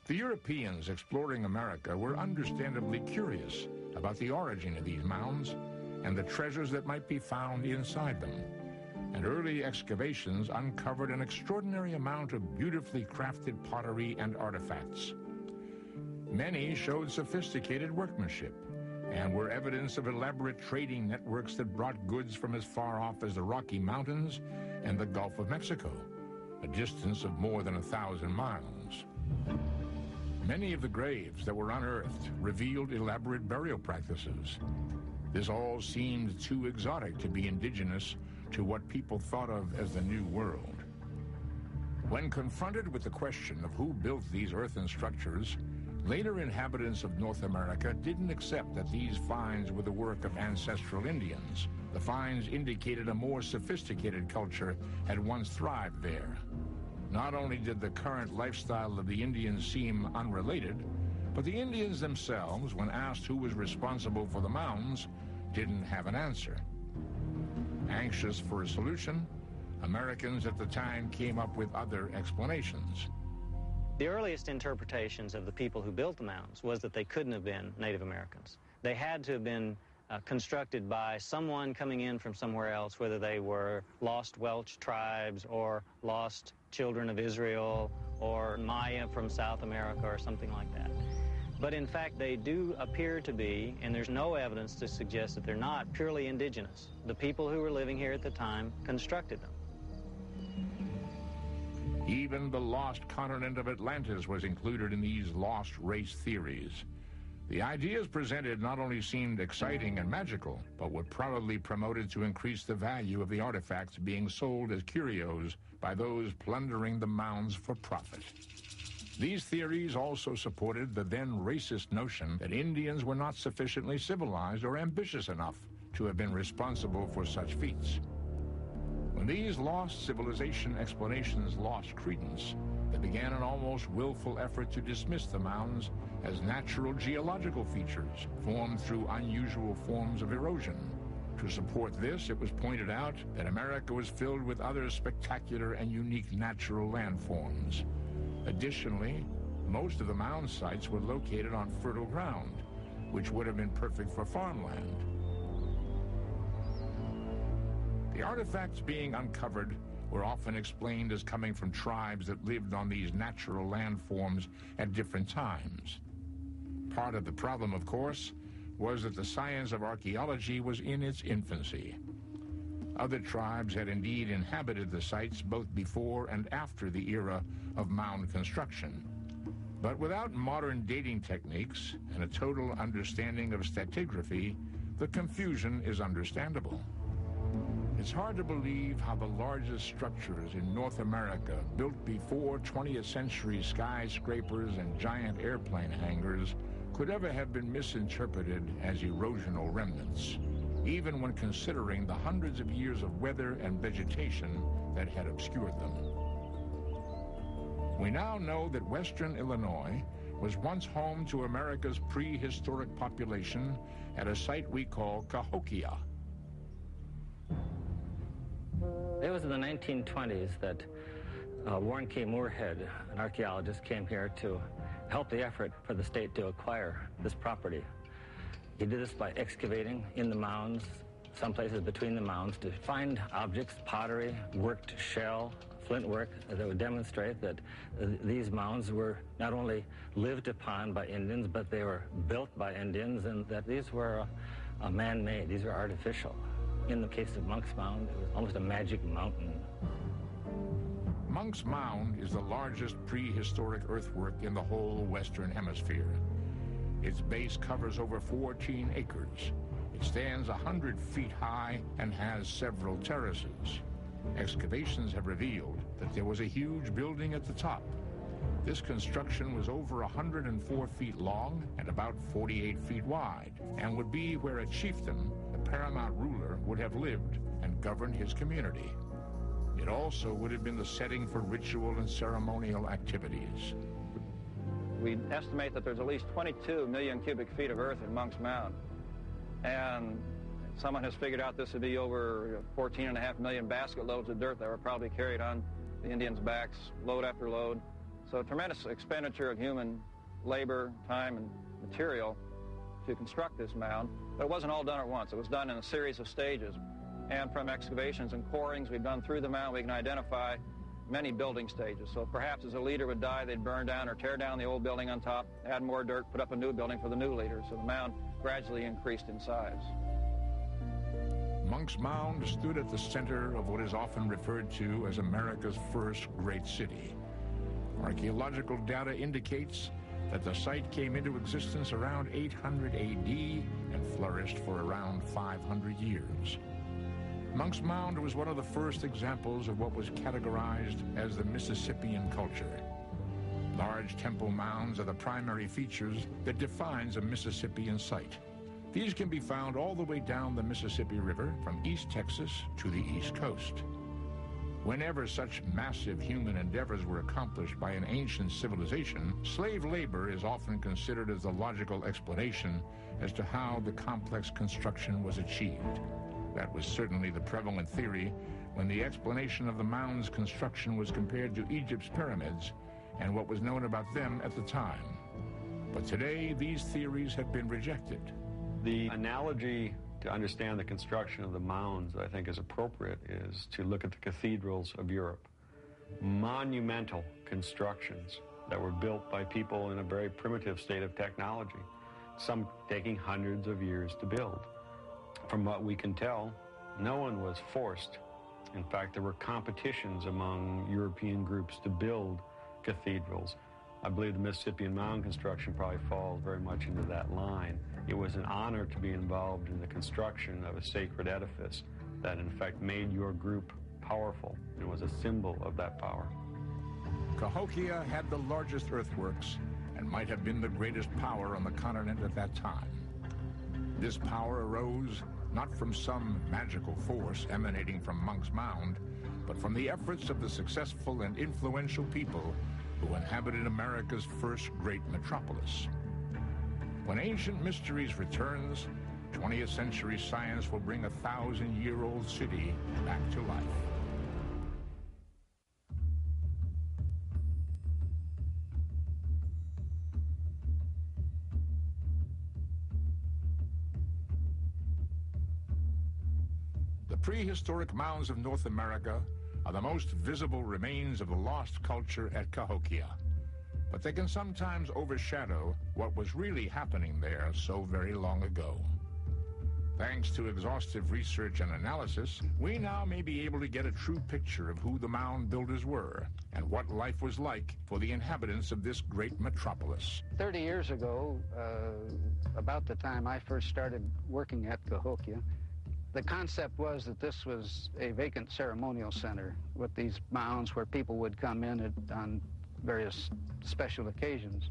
The Europeans exploring America were understandably curious about the origin of these mounds and the treasures that might be found inside them. And early excavations uncovered an extraordinary amount of beautifully crafted pottery and artifacts. Many showed sophisticated workmanship and were evidence of elaborate trading networks that brought goods from as far off as the Rocky Mountains and the Gulf of Mexico, a distance of more than 1,000 miles. Many of the graves that were unearthed revealed elaborate burial practices. This all seemed too exotic to be indigenous to what people thought of as the New World. When confronted with the question of who built these earthen structures, later inhabitants of North America didn't accept that these finds were the work of ancestral Indians. The finds indicated a more sophisticated culture had once thrived there. Not only did the current lifestyle of the Indians seem unrelated, but the Indians themselves, when asked who was responsible for the mounds, didn't have an answer. Anxious for a solution, Americans at the time came up with other explanations. The earliest interpretations of the people who built the mounds was that they couldn't have been Native Americans. They had to have been constructed by someone coming in from somewhere else, whether they were lost Welsh tribes or lost children of Israel or Maya from South America or something like that. But in fact, they do appear to be, and there's no evidence to suggest that they're not, purely indigenous. The people who were living here at the time constructed them. Even the lost continent of Atlantis was included in these lost race theories. The ideas presented not only seemed exciting and magical, but were probably promoted to increase the value of the artifacts being sold as curios by those plundering the mounds for profit. These theories also supported the then racist notion that Indians were not sufficiently civilized or ambitious enough to have been responsible for such feats. When these lost civilization explanations lost credence, there began an almost willful effort to dismiss the mounds as natural geological features formed through unusual forms of erosion. To support this, it was pointed out that America was filled with other spectacular and unique natural landforms. Additionally, most of the mound sites were located on fertile ground, which would have been perfect for farmland. The artifacts being uncovered were often explained as coming from tribes that lived on these natural landforms at different times. Part of the problem, of course, was that the science of archaeology was in its infancy. Other tribes had indeed inhabited the sites both before and after the era of mound construction. But without modern dating techniques and a total understanding of stratigraphy, the confusion is understandable. It's hard to believe how the largest structures in North America, built before 20th century skyscrapers and giant airplane hangars, could ever have been misinterpreted as erosional remnants, even when considering the hundreds of years of weather and vegetation that had obscured them. We now know that western Illinois was once home to America's prehistoric population at a site we call Cahokia. It was in the 1920s that Warren K. Moorhead, an archaeologist, came here to help the effort for the state to acquire this property. He did this by excavating in the mounds, some places between the mounds, to find objects, pottery, worked shell, flint work, that would demonstrate that these mounds were not only lived upon by Indians, but they were built by Indians, and that these were man-made, these were artificial. In the case of Monk's Mound, it was almost a magic mountain. Monk's Mound is the largest prehistoric earthwork in the whole Western Hemisphere. Its base covers over 14 acres. It stands 100 feet high and has several terraces. Excavations have revealed that there was a huge building at the top. This construction was over 104 feet long and about 48 feet wide, and would be where a chieftain, the paramount ruler, would have lived and governed his community. It also would have been the setting for ritual and ceremonial activities. We estimate that there's at least 22 million cubic feet of earth in Monk's Mound. And someone has figured out this would be over 14.5 million basket loads of dirt that were probably carried on the Indians' backs, load after load, So tremendous expenditure of human labor, time, and material to construct this mound. But it wasn't all done at once. It was done in a series of stages. And from excavations and corings we've done through the mound, we can identify many building stages. So perhaps as a leader would die, they'd burn down or tear down the old building on top, add more dirt, put up a new building for the new leader. So the mound gradually increased in size. Monk's Mound stood at the center of what is often referred to as America's first great city. Archaeological data indicates that the site came into existence around 800 AD and flourished for around 500 years. Monk's Mound was one of the first examples of what was categorized as the Mississippian culture. Large temple mounds are the primary features that defines a Mississippian site. These can be found all the way down the Mississippi River from East Texas to the East Coast. Whenever such massive human endeavors were accomplished by an ancient civilization, slave labor is often considered as the logical explanation as to how the complex construction was achieved. That was certainly the prevalent theory when the explanation of the mound's construction was compared to Egypt's pyramids and what was known about them at the time. But today, these theories have been rejected. The analogy to understand the construction of the mounds, I think, is appropriate, is to look at the cathedrals of Europe. Monumental constructions that were built by people in a very primitive state of technology, some taking hundreds of years to build. From what we can tell, no one was forced. In fact, there were competitions among European groups to build cathedrals. I believe the Mississippian mound construction probably falls very much into that line. It was an honor to be involved in the construction of a sacred edifice that in fact made your group powerful. It was a symbol of that power. Cahokia had the largest earthworks and might have been the greatest power on the continent at that time. This power arose not from some magical force emanating from Monk's Mound, but from the efforts of the successful and influential people who inhabited America's first great metropolis. When Ancient Mysteries returns, 20th century science will bring a 1,000-year-old city back to life. The prehistoric mounds of North America are the most visible remains of the lost culture at Cahokia, but they can sometimes overshadow what was really happening there so very long ago. Thanks to exhaustive research and analysis, we now may be able to get a true picture of who the mound builders were and what life was like for the inhabitants of this great metropolis. 30 years ago, about the time I first started working at Cahokia, the concept was that this was a vacant ceremonial center with these mounds where people would come in on various special occasions.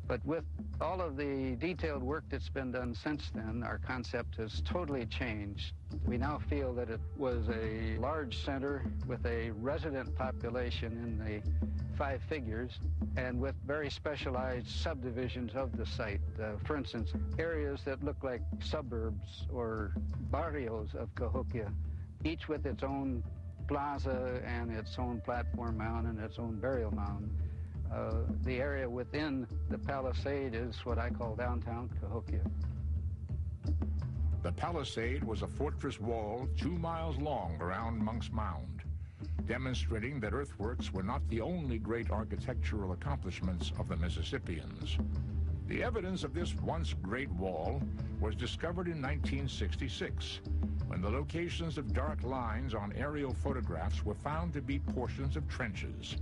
But with all of the detailed work that's been done since then, our concept has totally changed. We now feel that it was a large center with a resident population in the 5 figures and with very specialized subdivisions of the site. For instance, areas that look like suburbs or barrios of Cahokia, each with its own plaza and its own platform mound and its own burial mound. The area within the palisade is what I call downtown Cahokia. The palisade was a fortress wall 2 miles long around Monk's Mound, demonstrating that earthworks were not the only great architectural accomplishments of the Mississippians. The evidence of this once great wall was discovered in 1966, when the locations of dark lines on aerial photographs were found to be portions of trenches.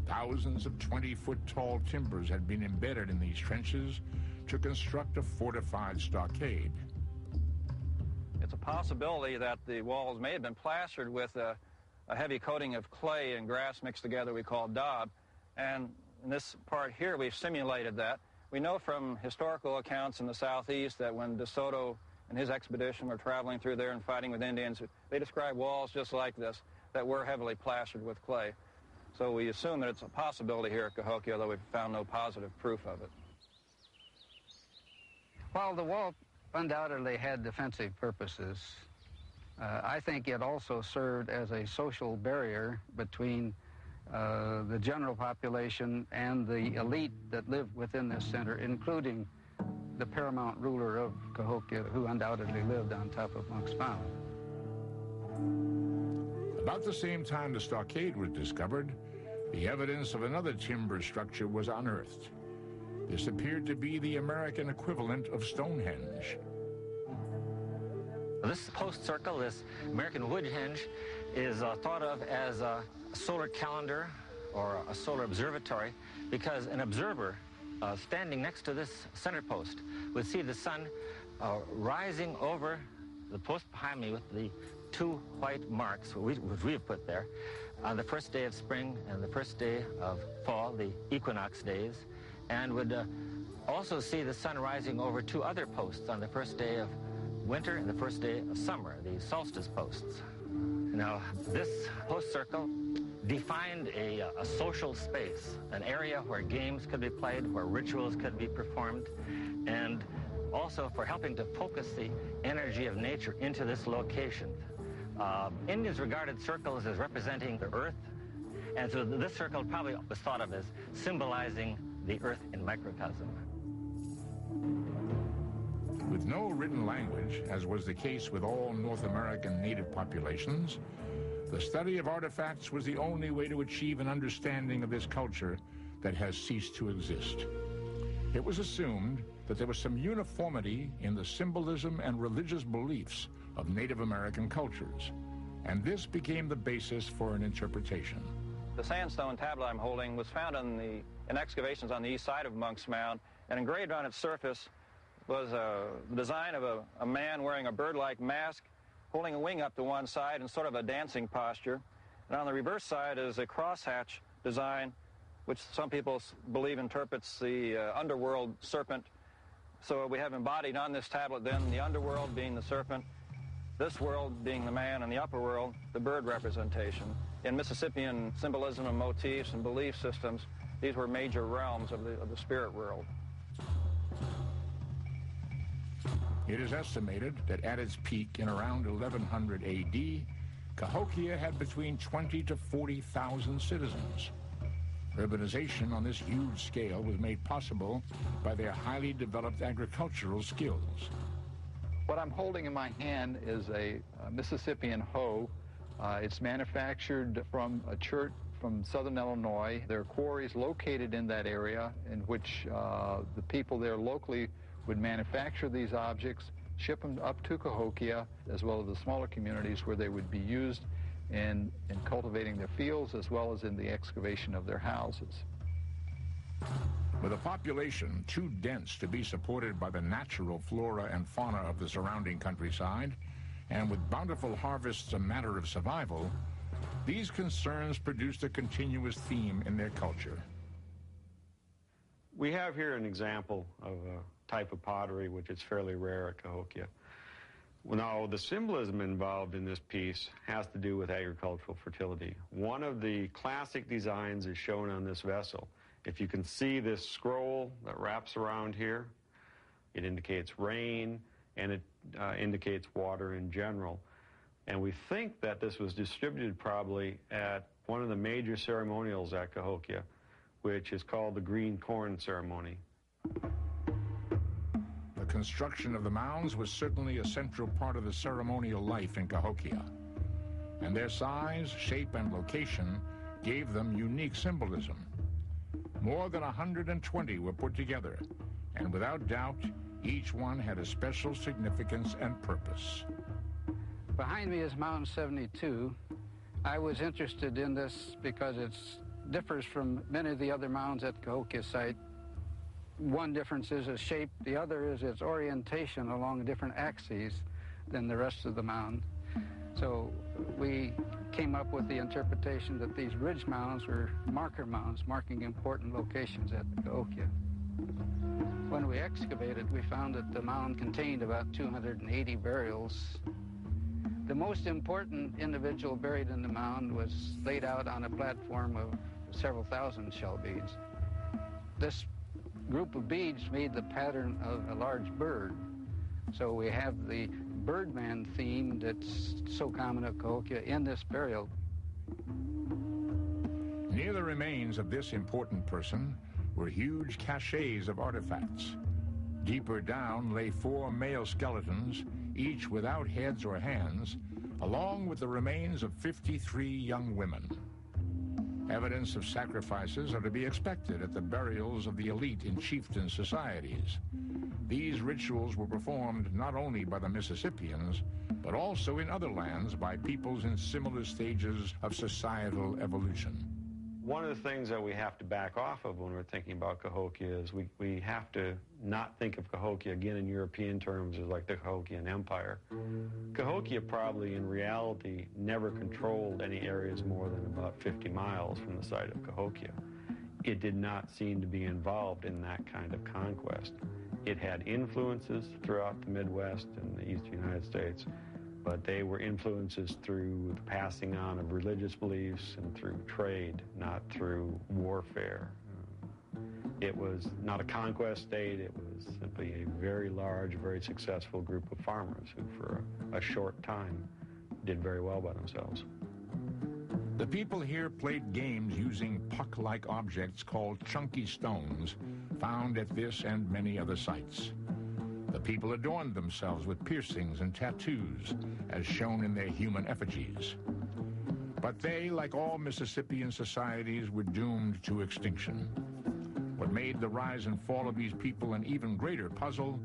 Thousands of 20-foot-tall timbers had been embedded in these trenches to construct a fortified stockade. It's a possibility that the walls may have been plastered with a heavy coating of clay and grass mixed together we call daub. And in this part here, we've simulated that. We know from historical accounts in the southeast that when DeSoto and his expedition were traveling through there and fighting with Indians, they described walls just like this that were heavily plastered with clay. So we assume that it's a possibility here at Cahokia, although we've found no positive proof of it. While the wall undoubtedly had defensive purposes, I think it also served as a social barrier between the general population and the elite that lived within this center, including the paramount ruler of Cahokia, who undoubtedly lived on top of Monk's Mound. About the same time the stockade was discovered, the evidence of another timber structure was unearthed. This appeared to be the American equivalent of Stonehenge. This post circle, this American wood henge, is thought of as a solar calendar or a solar observatory, because an observer standing next to this center post would see the sun rising over the post behind me with the two white marks, which we have put there, on the first day of spring and the first day of fall, the equinox days, and would also see the sun rising over two other posts on the first day of winter and the first day of summer, the solstice posts. Now, this post circle defined a social space, an area where games could be played, where rituals could be performed, and also for helping to focus the energy of nature into this location. Indians regarded circles as representing the earth, and so this circle probably was thought of as symbolizing the earth in microcosm. With no written language, as was the case with all North American native populations, the study of artifacts was the only way to achieve an understanding of this culture that has ceased to exist. It was assumed that there was some uniformity in the symbolism and religious beliefs of Native American cultures, and this became the basis for an interpretation. The sandstone tablet I'm holding was found in excavations on the east side of Monk's Mound, and engraved on its surface was a design of a man wearing a bird-like mask, holding a wing up to one side in sort of a dancing posture. And on the reverse side is a crosshatch design, which some people believe interprets the underworld serpent. So we have embodied on this tablet then the underworld being the serpent, this world being the man, and the upper world, the bird representation. In Mississippian symbolism and motifs and belief systems, these were major realms of the spirit world. It is estimated that at its peak in around 1100 AD, Cahokia had between 20 to 40,000 citizens. Urbanization on this huge scale was made possible by their highly developed agricultural skills. What I'm holding in my hand is a Mississippian hoe. It's manufactured from a chert from southern Illinois. There are quarries located in that area in which the people there locally would manufacture these objects, ship them up to Cahokia, as well as the smaller communities where they would be used in cultivating their fields as well as in the excavation of their houses. With a population too dense to be supported by the natural flora and fauna of the surrounding countryside, and with bountiful harvests a matter of survival, these concerns produced a continuous theme in their culture. We have here an example of a type of pottery which is fairly rare at Cahokia. Now, the symbolism involved in this piece has to do with agricultural fertility. One of the classic designs is shown on this vessel. If you can see this scroll that wraps around here, it indicates rain and it indicates water in general. And we think that this was distributed probably at one of the major ceremonials at Cahokia, which is called the Green Corn Ceremony. The construction of the mounds was certainly a central part of the ceremonial life in Cahokia, and their size, shape, and location gave them unique symbolism. More than 120 were put together, and without doubt, each one had a special significance and purpose. Behind me is Mound 72. I was interested in this because it differs from many of the other mounds at Cahokia site. One difference is its shape, the other is its orientation along different axes than the rest of the mound. So we came up with the interpretation that these ridge mounds were marker mounds, marking important locations at Cahokia. When we excavated, we found that the mound contained about 280 burials. The most important individual buried in the mound was laid out on a platform of several thousand shell beads. This group of beads made the pattern of a large bird. So we have the Birdman theme that's so common at Cahokia in this burial. Near the remains of this important person were huge caches of artifacts. Deeper down lay 4 male skeletons, each without heads or hands, along with the remains of 53 young women. Evidence of sacrifices are to be expected at the burials of the elite in chieftain societies. These rituals were performed not only by the Mississippians, but also in other lands by peoples in similar stages of societal evolution. One of the things that we have to back off of when we're thinking about Cahokia is we have to not think of Cahokia, again, in European terms, as like the Cahokian Empire. Cahokia probably, in reality, never controlled any areas more than about 50 miles from the site of Cahokia. It did not seem to be involved in that kind of conquest. It had influences throughout the Midwest and the Eastern United States, but they were influences through the passing on of religious beliefs and through trade, not through warfare. It was not a conquest state. It was simply a very large, very successful group of farmers who, for a short time, did very well by themselves. The people here played games using puck-like objects called chunky stones, found at this and many other sites. The people adorned themselves with piercings and tattoos, as shown in their human effigies. But they, like all Mississippian societies, were doomed to extinction. What made the rise and fall of these people an even greater puzzle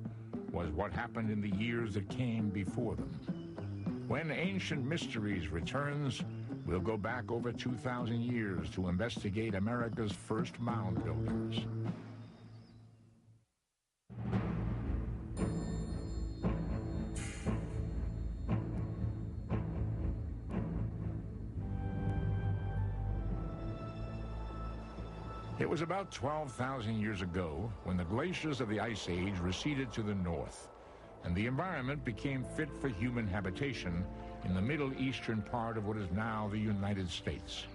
was what happened in the years that came before them. When Ancient Mysteries returns, we'll go back over 2,000 years to investigate America's first mound builders. It was about 12,000 years ago when the glaciers of the Ice Age receded to the north, and the environment became fit for human habitation in the middle eastern part of what is now the United States.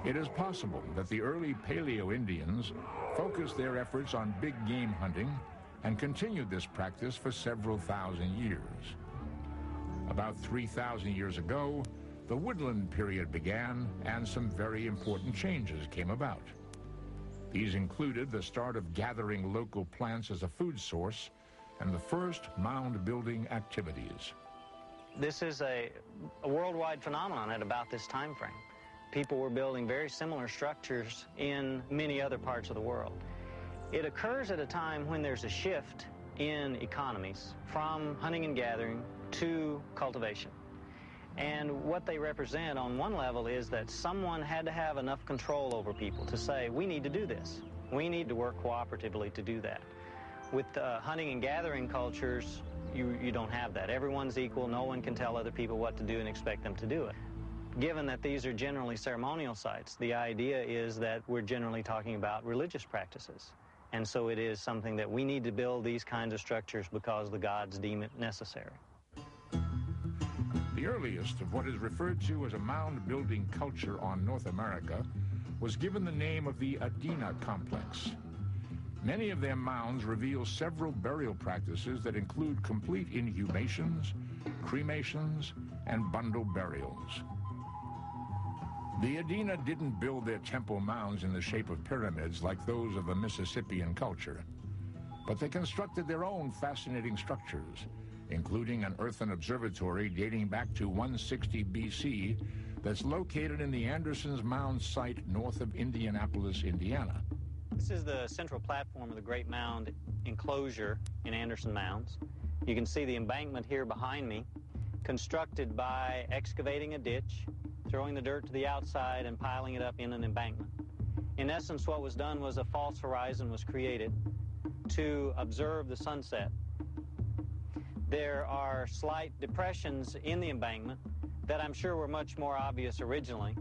It is possible that the early Paleo-Indians focused their efforts on big game hunting and continued this practice for several thousand years. About 3,000 years ago, the woodland period began and some very important changes came about. These included the start of gathering local plants as a food source and the first mound-building activities. This is a worldwide phenomenon at about this time frame. People were building very similar structures in many other parts of the world. It occurs at a time when there's a shift in economies from hunting and gathering to cultivation. And what they represent on one level is that someone had to have enough control over people to say, we need to do this. We need to work cooperatively to do that. With hunting and gathering cultures, you don't have that. Everyone's equal. No one can tell other people what to do and expect them to do it. Given that these are generally ceremonial sites, the idea is that we're generally talking about religious practices. And so it is something that we need to build these kinds of structures because the gods deem it necessary. The earliest of what is referred to as a mound-building culture on North America was given the name of the Adena complex. Many of their mounds reveal several burial practices that include complete inhumations, cremations, and bundle burials. The Adena didn't build their temple mounds in the shape of pyramids like those of the Mississippian culture, but they constructed their own fascinating structures, including an earthen observatory dating back to 160 BC that's located in the Anderson's Mound site north of Indianapolis, Indiana. This is the central platform of the Great Mound enclosure in Anderson Mounds. You can see the embankment here behind me, constructed by excavating a ditch, throwing the dirt to the outside and piling it up in an embankment. In essence, what was done was a false horizon was created to observe the sunset. There are slight depressions in the embankment that I'm sure were much more obvious originally.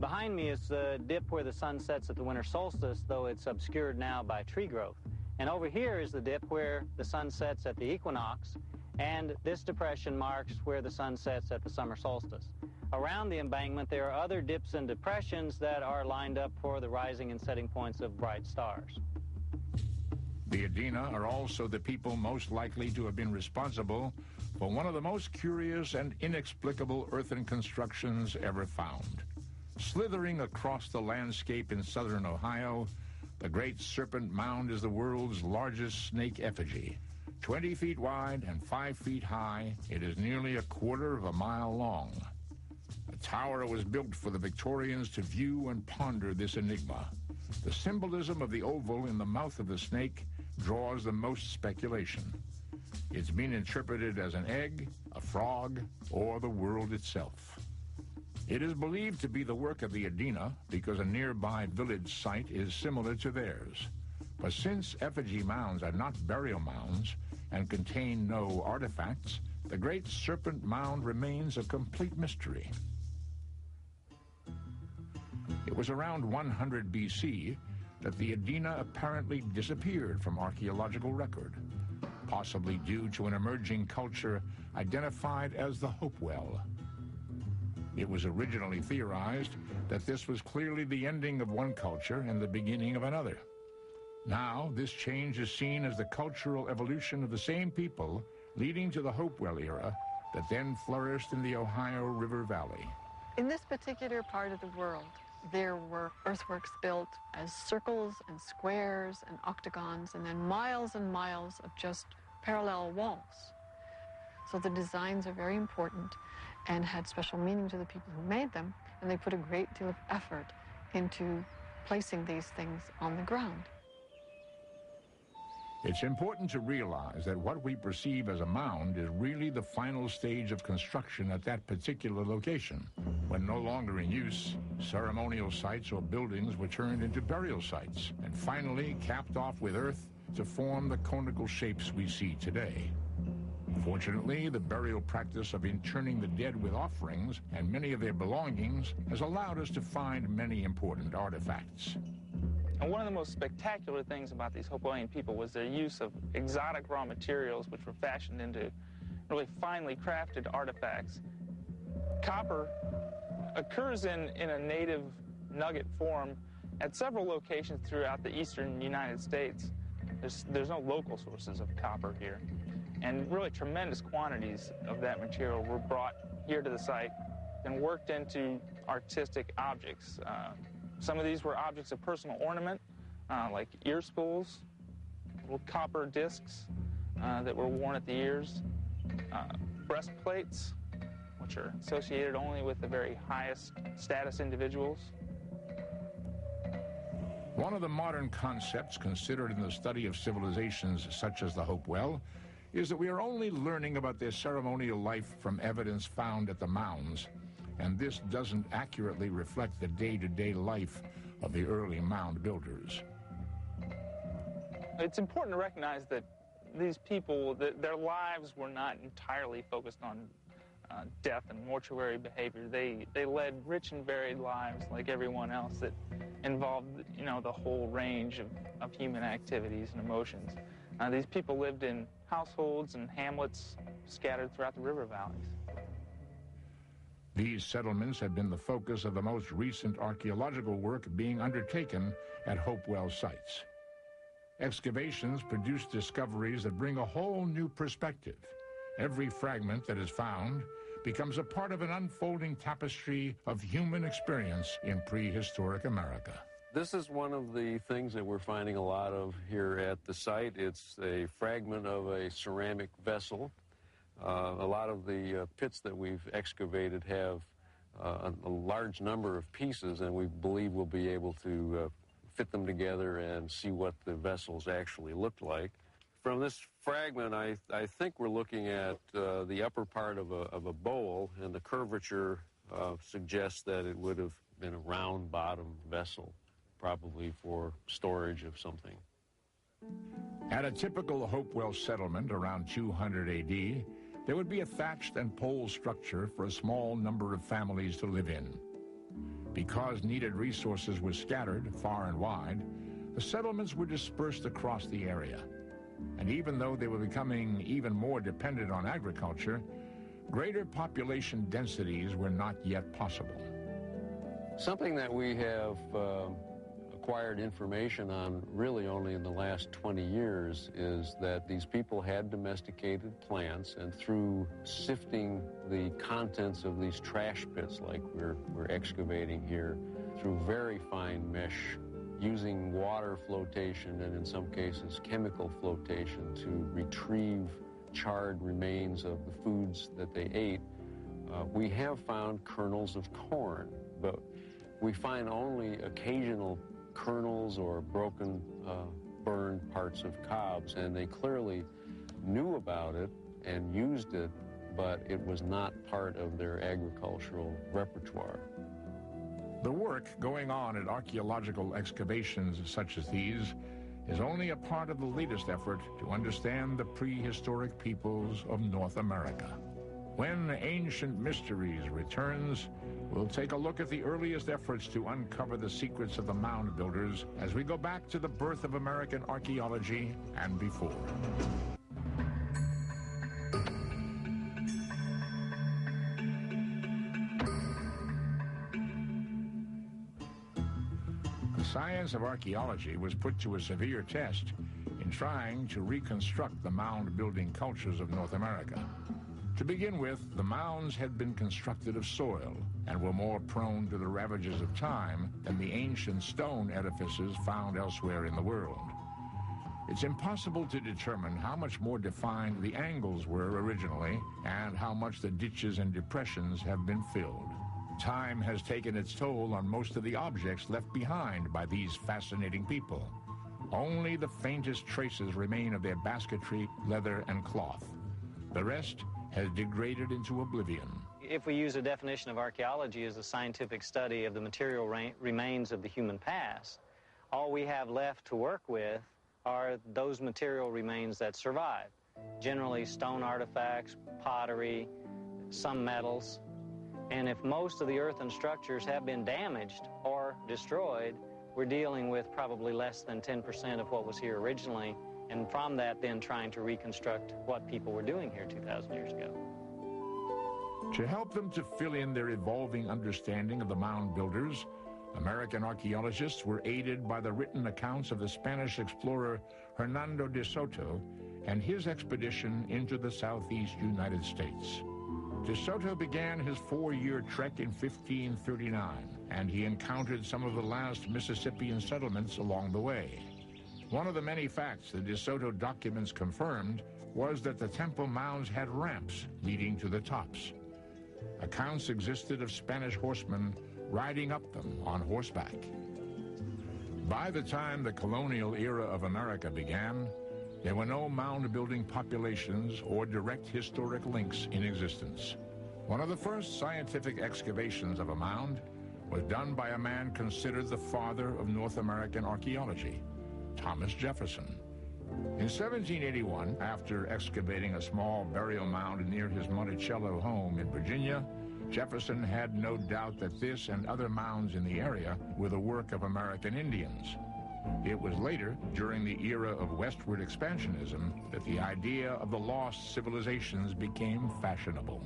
Behind me is the dip where the sun sets at the winter solstice, though it's obscured now by tree growth. And over here is the dip where the sun sets at the equinox, and this depression marks where the sun sets at the summer solstice. Around the embankment, there are other dips and depressions that are lined up for the rising and setting points of bright stars. The Adena are also the people most likely to have been responsible for one of the most curious and inexplicable earthen constructions ever found. Slithering across the landscape in southern Ohio, the Great Serpent Mound is the world's largest snake effigy. 20 feet wide and 5 feet high, it is nearly 1/4 mile long. A tower was built for the Victorians to view and ponder this enigma. The symbolism of the oval in the mouth of the snake draws the most speculation. It's been interpreted as an egg, a frog, or the world itself. It is believed to be the work of the Adena because a nearby village site is similar to theirs. But since effigy mounds are not burial mounds and contain no artifacts, the Great Serpent Mound remains a complete mystery. It was around 100 BC that the Adena apparently disappeared from archaeological record, possibly due to an emerging culture identified as the Hopewell. It was originally theorized that this was clearly the ending of one culture and the beginning of another. Now, this change is seen as the cultural evolution of the same people leading to the Hopewell era that then flourished in the Ohio River Valley. In this particular part of the world, there were earthworks built as circles and squares and octagons, and then miles and miles of just parallel walls. So the designs are very important and had special meaning to the people who made them, and they put a great deal of effort into placing these things on the ground. It's important to realize that what we perceive as a mound is really the final stage of construction at that particular location. When no longer in use, ceremonial sites or buildings were turned into burial sites and finally capped off with earth to form the conical shapes we see today. Fortunately, the burial practice of interring the dead with offerings and many of their belongings has allowed us to find many important artifacts. And one of the most spectacular things about these Hopewellian people was their use of exotic raw materials which were fashioned into really finely crafted artifacts. Copper occurs in a native nugget form at several locations throughout the eastern United States. There's no local sources of copper here. And really tremendous quantities of that material were brought here to the site and worked into artistic objects. Some of these were objects of personal ornament, like ear spools, little copper discs that were worn at the ears, breastplates, which are associated only with the very highest status individuals. One of the modern concepts considered in the study of civilizations such as the Hopewell is that we are only learning about their ceremonial life from evidence found at the mounds, and this doesn't accurately reflect the day-to-day life of the early mound builders. It's important to recognize that these people, their lives were not entirely focused on death and mortuary behavior. They led rich and varied lives like everyone else that involved, the whole range of human activities and emotions. These people lived in households and hamlets scattered throughout the river valleys. These settlements have been the focus of the most recent archaeological work being undertaken at Hopewell sites. Excavations produce discoveries that bring a whole new perspective. Every fragment that is found becomes a part of an unfolding tapestry of human experience in prehistoric America. This is one of the things that we're finding a lot of here at the site. It's a fragment of a ceramic vessel. A lot of the pits that we've excavated have a large number of pieces, and we believe we'll be able to fit them together and see what the vessels actually looked like. From this fragment, I think we're looking at the upper part of a bowl, and the curvature suggests that it would have been a round-bottom vessel, probably for storage of something. At a typical Hopewell settlement around 200 AD, there would be a thatched and pole structure for a small number of families to live in. Because needed resources were scattered far and wide, the settlements were dispersed across the area. And even though they were becoming even more dependent on agriculture, greater population densities were not yet possible. Something that we have acquired information on really only in the last 20 years is that these people had domesticated plants, and through sifting the contents of these trash pits like we're excavating here, through very fine mesh, using water flotation and in some cases chemical flotation to retrieve charred remains of the foods that they ate, we have found kernels of corn, but we find only occasional kernels or broken, burned parts of cobs, and they clearly knew about it and used it, but it was not part of their agricultural repertoire. The work going on at archaeological excavations such as these is only a part of the latest effort to understand the prehistoric peoples of North America. When Ancient Mysteries returns, we'll take a look at the earliest efforts to uncover the secrets of the mound builders as we go back to the birth of American archaeology and before. The science of archaeology was put to a severe test in trying to reconstruct the mound-building cultures of North America. To begin with, the mounds had been constructed of soil and were more prone to the ravages of time than the ancient stone edifices found elsewhere in the world. It's impossible to determine how much more defined the angles were originally and how much the ditches and depressions have been filled. Time has taken its toll on most of the objects left behind by these fascinating people. Only the faintest traces remain of their basketry, leather, and cloth. The rest has degraded into oblivion. If we use a definition of archaeology as a scientific study of the material remains of the human past, all we have left to work with are those material remains that survive. Generally stone artifacts, pottery, some metals. And if most of the earthen structures have been damaged or destroyed, we're dealing with probably less than 10% of what was here originally, and from that then trying to reconstruct what people were doing here 2,000 years ago. To help them to fill in their evolving understanding of the mound builders, American archaeologists were aided by the written accounts of the Spanish explorer Hernando de Soto and his expedition into the southeast United States. De Soto began his 4-year trek in 1539, and he encountered some of the last Mississippian settlements along the way. One of the many facts the De Soto documents confirmed was that the temple mounds had ramps leading to the tops. Accounts existed of Spanish horsemen riding up them on horseback. By the time the colonial era of America began, there were no mound-building populations or direct historic links in existence. One of the first scientific excavations of a mound was done by a man considered the father of North American archaeology, Thomas Jefferson. In 1781, after excavating a small burial mound near his Monticello home in Virginia, Jefferson had no doubt that this and other mounds in the area were the work of American Indians. It was later, during the era of westward expansionism, that the idea of the lost civilizations became fashionable.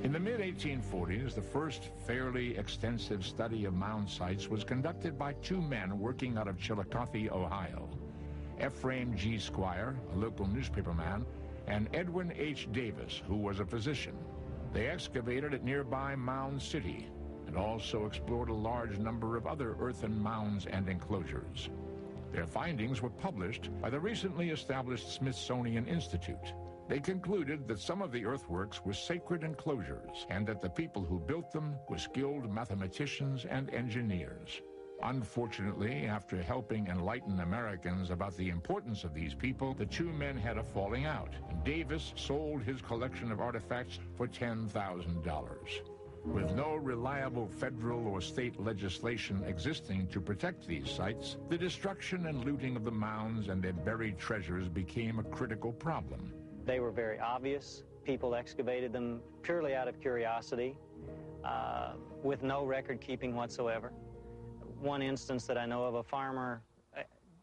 In the mid-1840s, the first fairly extensive study of mound sites was conducted by two men working out of Chillicothe, Ohio, Ephraim G. Squire, a local newspaperman, and Edwin H. Davis, who was a physician. They excavated at nearby Mound City and also explored a large number of other earthen mounds and enclosures. Their findings were published by the recently established Smithsonian Institute. They concluded that some of the earthworks were sacred enclosures and that the people who built them were skilled mathematicians and engineers. Unfortunately, after helping enlighten Americans about the importance of these people, the two men had a falling out, and Davis sold his collection of artifacts for $10,000. With no reliable federal or state legislation existing to protect these sites, the destruction and looting of the mounds and their buried treasures became a critical problem. They were very obvious. People excavated them purely out of curiosity, with no record keeping whatsoever. One instance that I know of, a farmer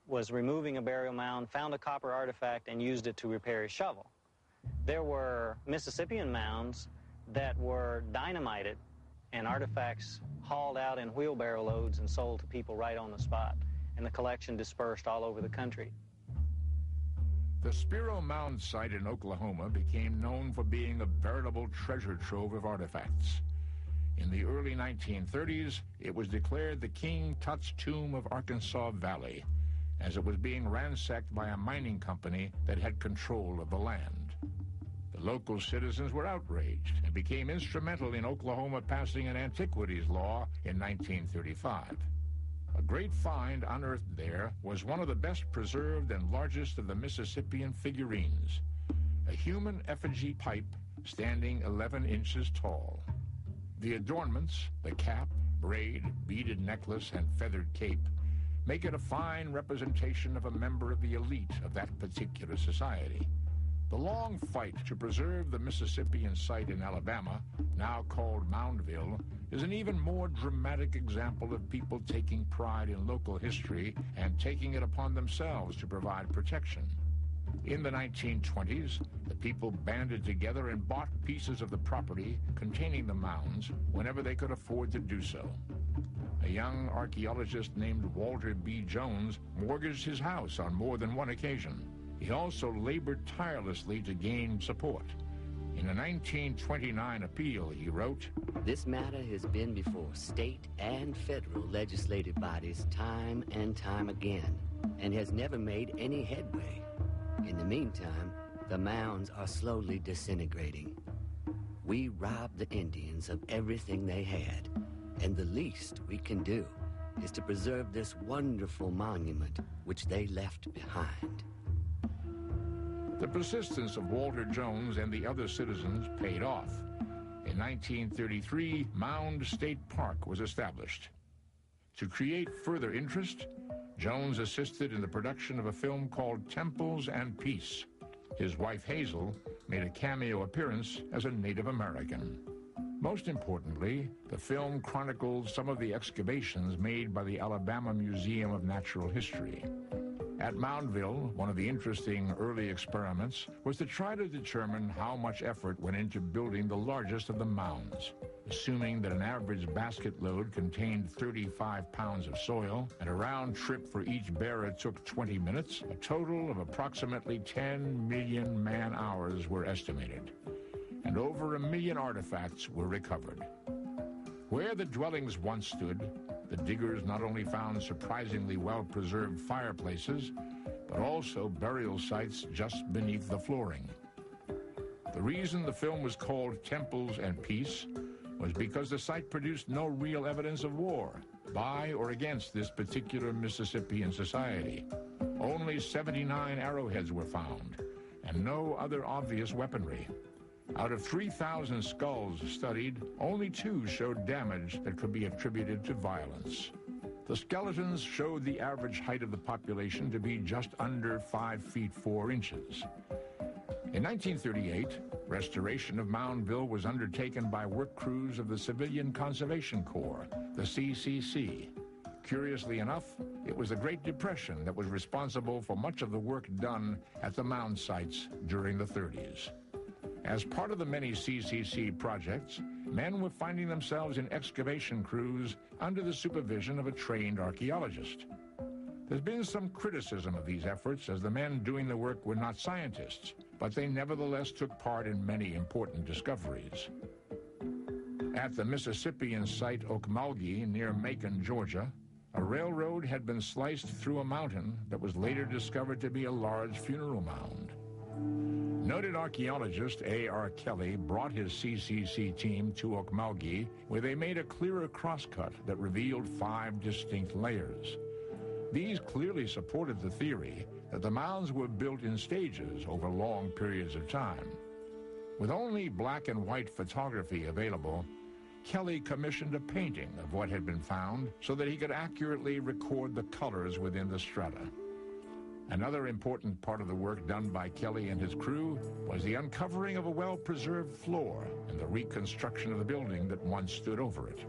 was removing a burial mound, found a copper artifact, and used it to repair his shovel. There were Mississippian mounds that were dynamited and artifacts hauled out in wheelbarrow loads and sold to people right on the spot, and the collection dispersed all over the country. The Spiro Mound site in Oklahoma became known for being a veritable treasure trove of artifacts. In the early 1930s, it was declared the King Tut's Tomb of Arkansas Valley, as it was being ransacked by a mining company that had control of the land. The local citizens were outraged and became instrumental in Oklahoma passing an antiquities law in 1935. A great find unearthed there was one of the best preserved and largest of the Mississippian figurines, a human effigy pipe standing 11 inches tall. The adornments, the cap, braid, beaded necklace, and feathered cape, make it a fine representation of a member of the elite of that particular society. The long fight to preserve the Mississippian site in Alabama, now called Moundville, is an even more dramatic example of people taking pride in local history and taking it upon themselves to provide protection. In the 1920s, the people banded together and bought pieces of the property containing the mounds whenever they could afford to do so. A young archaeologist named Walter B. Jones mortgaged his house on more than one occasion. He also labored tirelessly to gain support. In a 1929 appeal, he wrote, "This matter has been before state and federal legislative bodies time and time again, and has never made any headway. In the meantime, the mounds are slowly disintegrating. We robbed the Indians of everything they had, and the least we can do is to preserve this wonderful monument which they left behind." The persistence of Walter Jones and the other citizens paid off. In 1933, Mound State Park was established. To create further interest, Jones assisted in the production of a film called Temples and Peace. His wife Hazel made a cameo appearance as a Native American. Most importantly, the film chronicles some of the excavations made by the Alabama Museum of Natural History. At Moundville, one of the interesting early experiments was to try to determine how much effort went into building the largest of the mounds. Assuming that an average basket load contained 35 pounds of soil and a round trip for each bearer took 20 minutes, a total of approximately 10 million man-hours were estimated, and over 1 million artifacts were recovered. Where the dwellings once stood, the diggers not only found surprisingly well-preserved fireplaces, but also burial sites just beneath the flooring. The reason the film was called Temples and Peace was because the site produced no real evidence of war by or against this particular Mississippian society. Only 79 arrowheads were found, and no other obvious weaponry. Out of 3,000 skulls studied, only 2 showed damage that could be attributed to violence. The skeletons showed the average height of the population to be just under 5 feet 4 inches. In 1938, restoration of Moundville was undertaken by work crews of the Civilian Conservation Corps, the CCC. Curiously enough, it was the Great Depression that was responsible for much of the work done at the mound sites during the 30s. As part of the many CCC projects, men were finding themselves in excavation crews under the supervision of a trained archaeologist. There's been some criticism of these efforts, as the men doing the work were not scientists, but they nevertheless took part in many important discoveries. At the Mississippian site Okmulgee near Macon, Georgia, a railroad had been sliced through a mountain that was later discovered to be a large funeral mound. Noted archaeologist A.R. Kelly brought his CCC team to Okmulgee, where they made a clearer crosscut that revealed 5 distinct layers. These clearly supported the theory that the mounds were built in stages over long periods of time. With only black and white photography available, Kelly commissioned a painting of what had been found so that he could accurately record the colors within the strata. Another important part of the work done by Kelly and his crew was the uncovering of a well-preserved floor and the reconstruction of the building that once stood over it.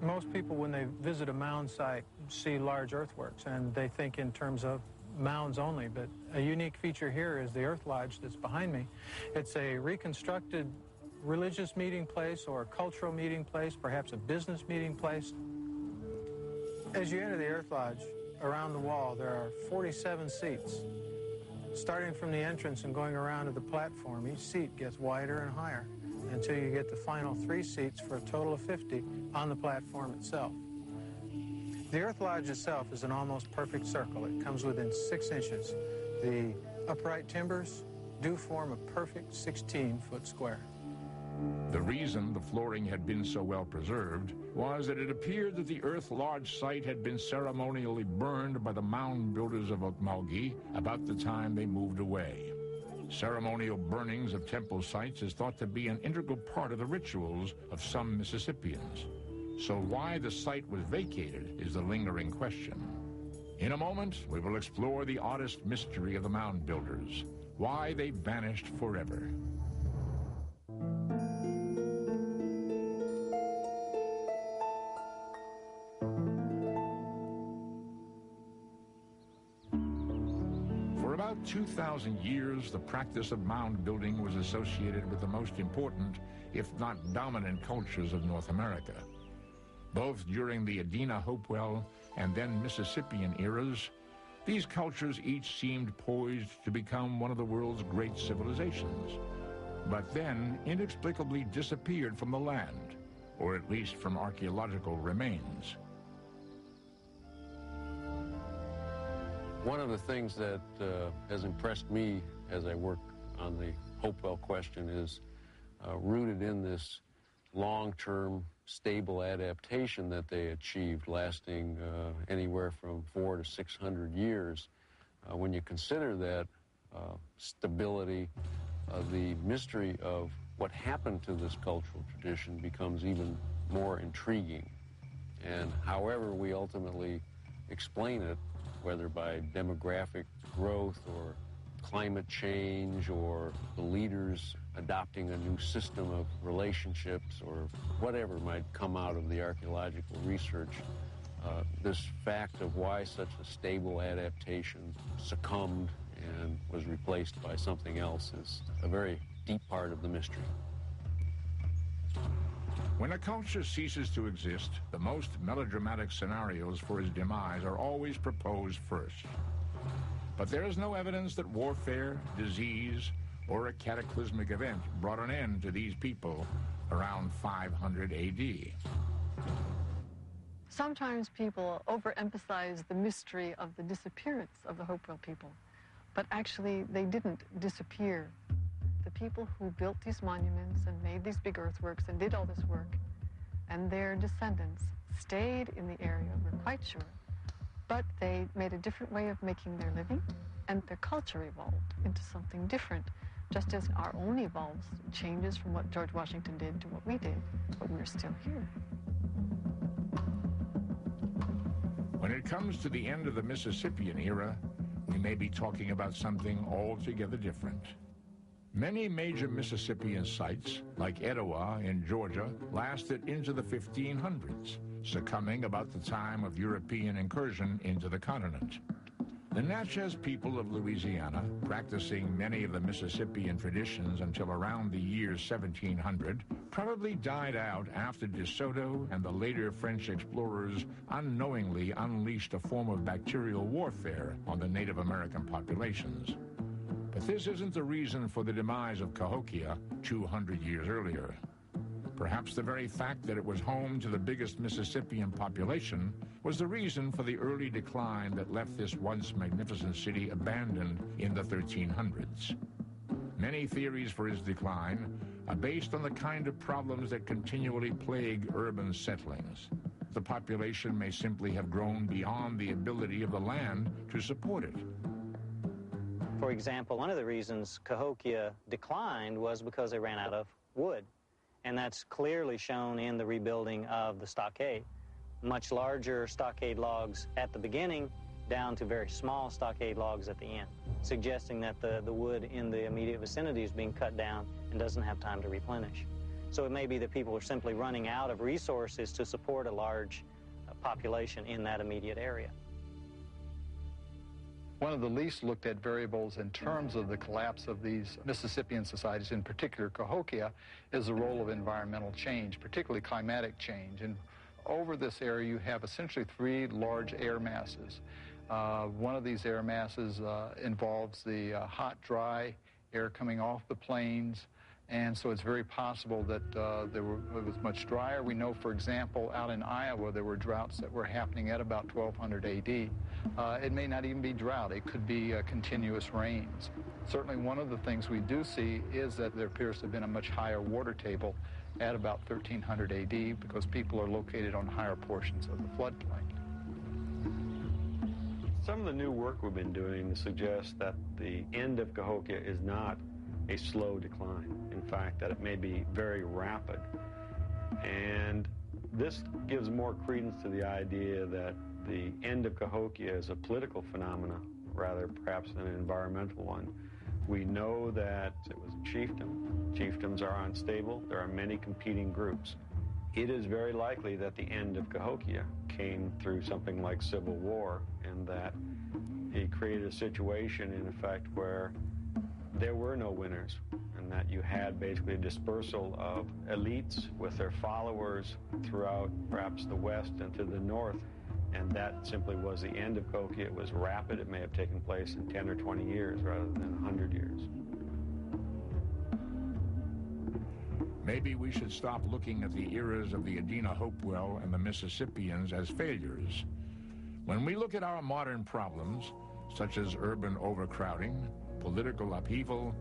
Most people, when they visit a mound site, see large earthworks, and they think in terms of mounds only, but a unique feature here is the earth lodge that's behind me. It's a reconstructed religious meeting place or a cultural meeting place, perhaps a business meeting place. As you enter the Earth Lodge, around the wall, there are 47 seats. Starting from the entrance and going around to the platform, each seat gets wider and higher until you get the final 3 seats for a total of 50 on the platform itself. The Earth Lodge itself is an almost perfect circle. It comes within 6 inches. The upright timbers do form a perfect 16-foot square. The reason the flooring had been so well preserved was that it appeared that the Earth Lodge site had been ceremonially burned by the mound builders of Okmulgee about the time they moved away. Ceremonial burnings of temple sites is thought to be an integral part of the rituals of some Mississippians. So why the site was vacated is the lingering question. In a moment, we will explore the oddest mystery of the mound builders, why they vanished forever. For about 2,000 years, the practice of mound building was associated with the most important, if not dominant, cultures of North America. Both during the Adena Hopewell and then Mississippian eras, these cultures each seemed poised to become one of the world's great civilizations, but then inexplicably disappeared from the land, or at least from archaeological remains. One of the things that has impressed me as I work on the Hopewell question is rooted in this long-term stable adaptation that they achieved, lasting anywhere from 400 to 600 years. When you consider that stability, the mystery of what happened to this cultural tradition becomes even more intriguing. And however we ultimately explain it, whether by demographic growth or climate change or the leaders adopting a new system of relationships or whatever might come out of the archaeological research, this fact of why such a stable adaptation succumbed and was replaced by something else is a very deep part of the mystery. When a culture ceases to exist, the most melodramatic scenarios for its demise are always proposed first. But there is no evidence that warfare, disease, or a cataclysmic event brought an end to these people around 500 A.D. Sometimes people overemphasize the mystery of the disappearance of the Hopewell people, but actually they didn't disappear. The people who built these monuments and made these big earthworks and did all this work, and their descendants stayed in the area, we're quite sure, but they made a different way of making their living, and their culture evolved into something different, just as our own evolves, changes from what George Washington did to what we did, but we're still here. When it comes to the end of the Mississippian era, we may be talking about something altogether different. Many major Mississippian sites, like Etowah in Georgia, lasted into the 1500s, succumbing about the time of European incursion into the continent. The Natchez people of Louisiana, practicing many of the Mississippian traditions until around the year 1700, probably died out after De Soto and the later French explorers unknowingly unleashed a form of bacterial warfare on the Native American populations. But this isn't the reason for the demise of Cahokia 200 years earlier. Perhaps the very fact that it was home to the biggest Mississippian population was the reason for the early decline that left this once magnificent city abandoned in the 1300s. Many theories for its decline are based on the kind of problems that continually plague urban settlings. The population may simply have grown beyond the ability of the land to support it. For example, one of the reasons Cahokia declined was because they ran out of wood. And that's clearly shown in the rebuilding of the stockade. Much larger stockade logs at the beginning down to very small stockade logs at the end, suggesting that the wood in the immediate vicinity is being cut down and doesn't have time to replenish. So it may be that people are simply running out of resources to support a large population in that immediate area. One of the least looked at variables in terms of the collapse of these Mississippian societies, in particular Cahokia, is the role of environmental change, particularly climatic change. And over this area, you have essentially three large air masses. One of these air masses involves the hot, dry air coming off the plains, and so it's very possible that it was much drier. We know, for example, out in Iowa, there were droughts that were happening at about 1200 AD. It may not even be drought. It could be continuous rains. Certainly one of the things we do see is that there appears to have been a much higher water table at about 1300 AD because people are located on higher portions of the floodplain. Some of the new work we've been doing suggests that the end of Cahokia is not a slow decline. In fact, that it may be very rapid. And this gives more credence to the idea that the end of Cahokia is a political phenomenon, rather perhaps than an environmental one. We know that it was a chiefdom. Chiefdoms are unstable. There are many competing groups. It is very likely that the end of Cahokia came through something like civil war, and that it created a situation, in effect, where there were no winners, and that you had basically a dispersal of elites with their followers throughout perhaps the west and to the north, and that simply was the end of Cahokia. It was rapid. It may have taken place in 10 or 20 years rather than 100 years. Maybe we should stop looking at the eras of the Adena Hopewell and the Mississippians as failures. When we look at our modern problems, such as urban overcrowding, political upheaval,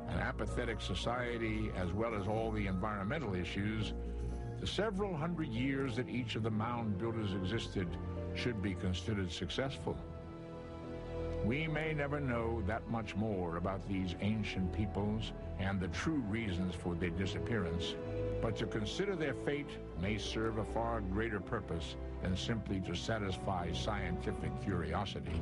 an apathetic society, as well as all the environmental issues, the several hundred years that each of the mound builders existed should be considered successful. We may never know that much more about these ancient peoples and the true reasons for their disappearance, but to consider their fate may serve a far greater purpose than simply to satisfy scientific curiosity.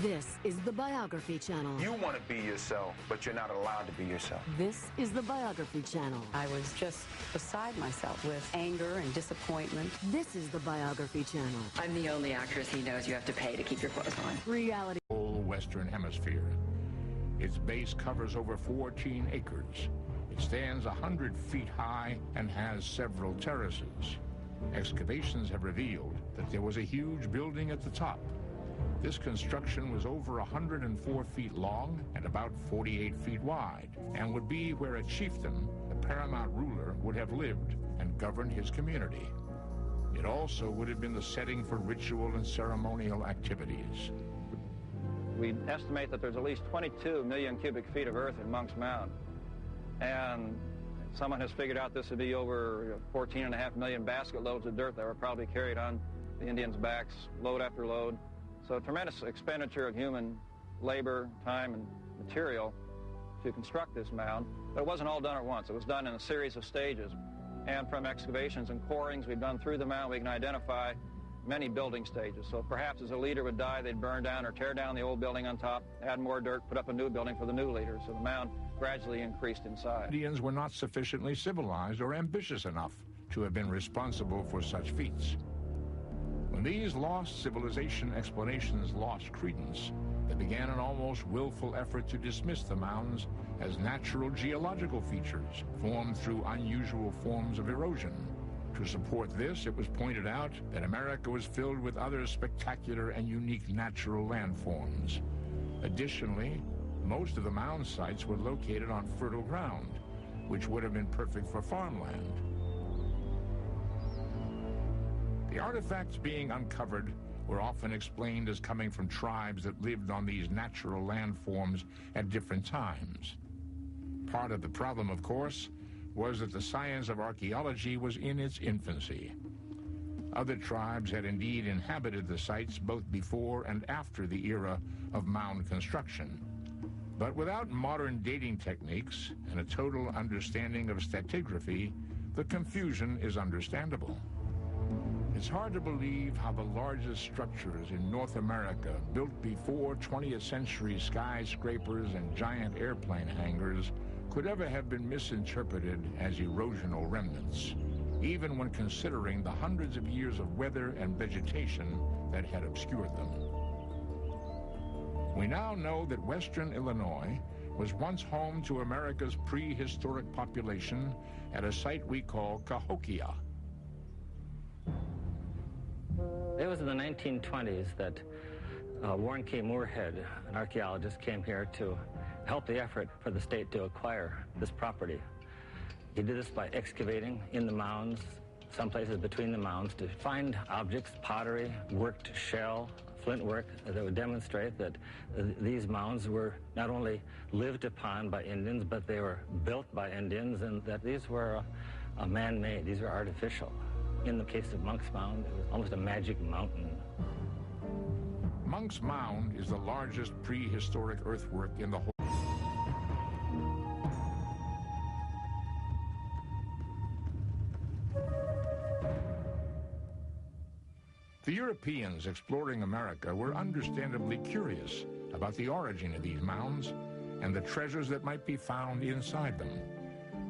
This is the Biography Channel. You want to be yourself, but you're not allowed to be yourself. This is the Biography Channel. I was just beside myself with anger and disappointment. This is the Biography Channel. I'm the only actress he knows you have to pay to keep your clothes on. Reality. Whole Western Hemisphere. Its base covers over 14 acres. It stands 100 feet high and has several terraces. Excavations have revealed that there was a huge building at the top. This construction was over 104 feet long and about 48 feet wide, and would be where a chieftain, the paramount ruler, would have lived and governed his community. It also would have been the setting for ritual and ceremonial activities. We estimate that there's at least 22 million cubic feet of earth in Monk's Mound. And someone has figured out this would be over 14.5 million basket loads of dirt that were probably carried on the Indians' backs, load after load. So a tremendous expenditure of human labor, time, and material to construct this mound. But it wasn't all done at once. It was done in a series of stages. And from excavations and corings we've done through the mound, we can identify many building stages. So perhaps as a leader would die, they'd burn down or tear down the old building on top, add more dirt, put up a new building for the new leader. So the mound gradually increased in size. Indians were not sufficiently civilized or ambitious enough to have been responsible for such feats. When these lost civilization explanations lost credence, they began an almost willful effort to dismiss the mounds as natural geological features formed through unusual forms of erosion. To support this, it was pointed out that America was filled with other spectacular and unique natural landforms. Additionally, most of the mound sites were located on fertile ground, which would have been perfect for farmland. The artifacts being uncovered were often explained as coming from tribes that lived on these natural landforms at different times. Part of the problem, of course, was that the science of archaeology was in its infancy. Other tribes had indeed inhabited the sites both before and after the era of mound construction. But without modern dating techniques and a total understanding of stratigraphy, the confusion is understandable. It's hard to believe how the largest structures in North America, built before 20th century skyscrapers and giant airplane hangars, could ever have been misinterpreted as erosional remnants. even when considering the hundreds of years of weather and vegetation that had obscured them. We now know that western Illinois was once home to America's prehistoric population at a site we call Cahokia. It was in the 1920s that Warren K. Moorhead, an archaeologist, came here to help the effort for the state to acquire this property. He did this by excavating in the mounds, some places between the mounds, to find objects, pottery, worked shell, flint work, that would demonstrate that these mounds were not only lived upon by Indians, but they were built by Indians, and that these were man-made, these were artificial. In the case of Monk's Mound, it was almost a magic mountain. Monk's Mound is the largest prehistoric earthwork in the whole. The Europeans exploring America were understandably curious about the origin of these mounds and the treasures that might be found inside them.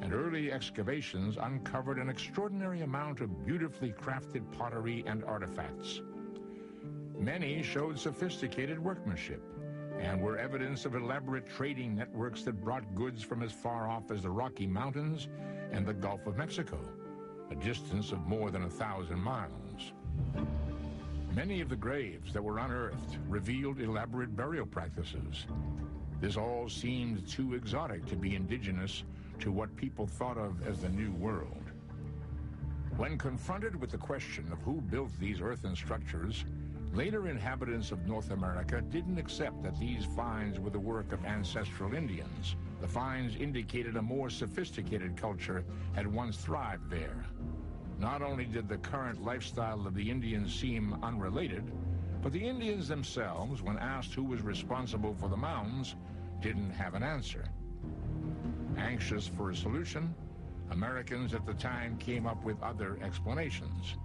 And early excavations uncovered an extraordinary amount of beautifully crafted pottery and artifacts. Many showed sophisticated workmanship and were evidence of elaborate trading networks that brought goods from as far off as the Rocky Mountains and the Gulf of Mexico, a distance of more than 1,000 miles. Many of the graves that were unearthed revealed elaborate burial practices. This all seemed too exotic to be indigenous to what people thought of as the New World. When confronted with the question of who built these earthen structures, later inhabitants of North America didn't accept that these finds were the work of ancestral Indians. The finds indicated a more sophisticated culture had once thrived there. Not only did the current lifestyle of the Indians seem unrelated, but the Indians themselves, when asked who was responsible for the mounds, didn't have an answer. Anxious for a solution, Americans at the time came up with other explanations.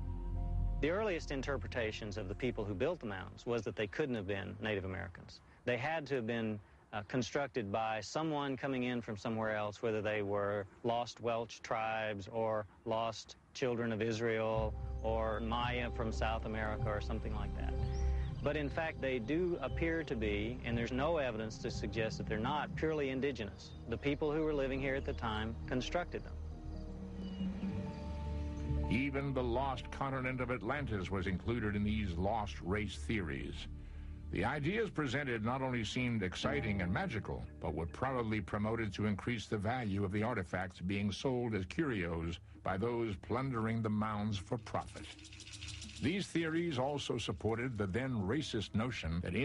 The earliest interpretations of the people who built the mounds was that they couldn't have been Native Americans. They had to have been constructed by someone coming in from somewhere else, whether they were lost Welsh tribes or lost children of Israel or Maya from South America or something like that. But in fact, they do appear to be, and there's no evidence to suggest that they're not, purely indigenous. The people who were living here at the time constructed them. Even the lost continent of Atlantis was included in these lost race theories. The ideas presented not only seemed exciting and magical, but were probably promoted to increase the value of the artifacts being sold as curios by those plundering the mounds for profit. These theories also supported the then racist notion that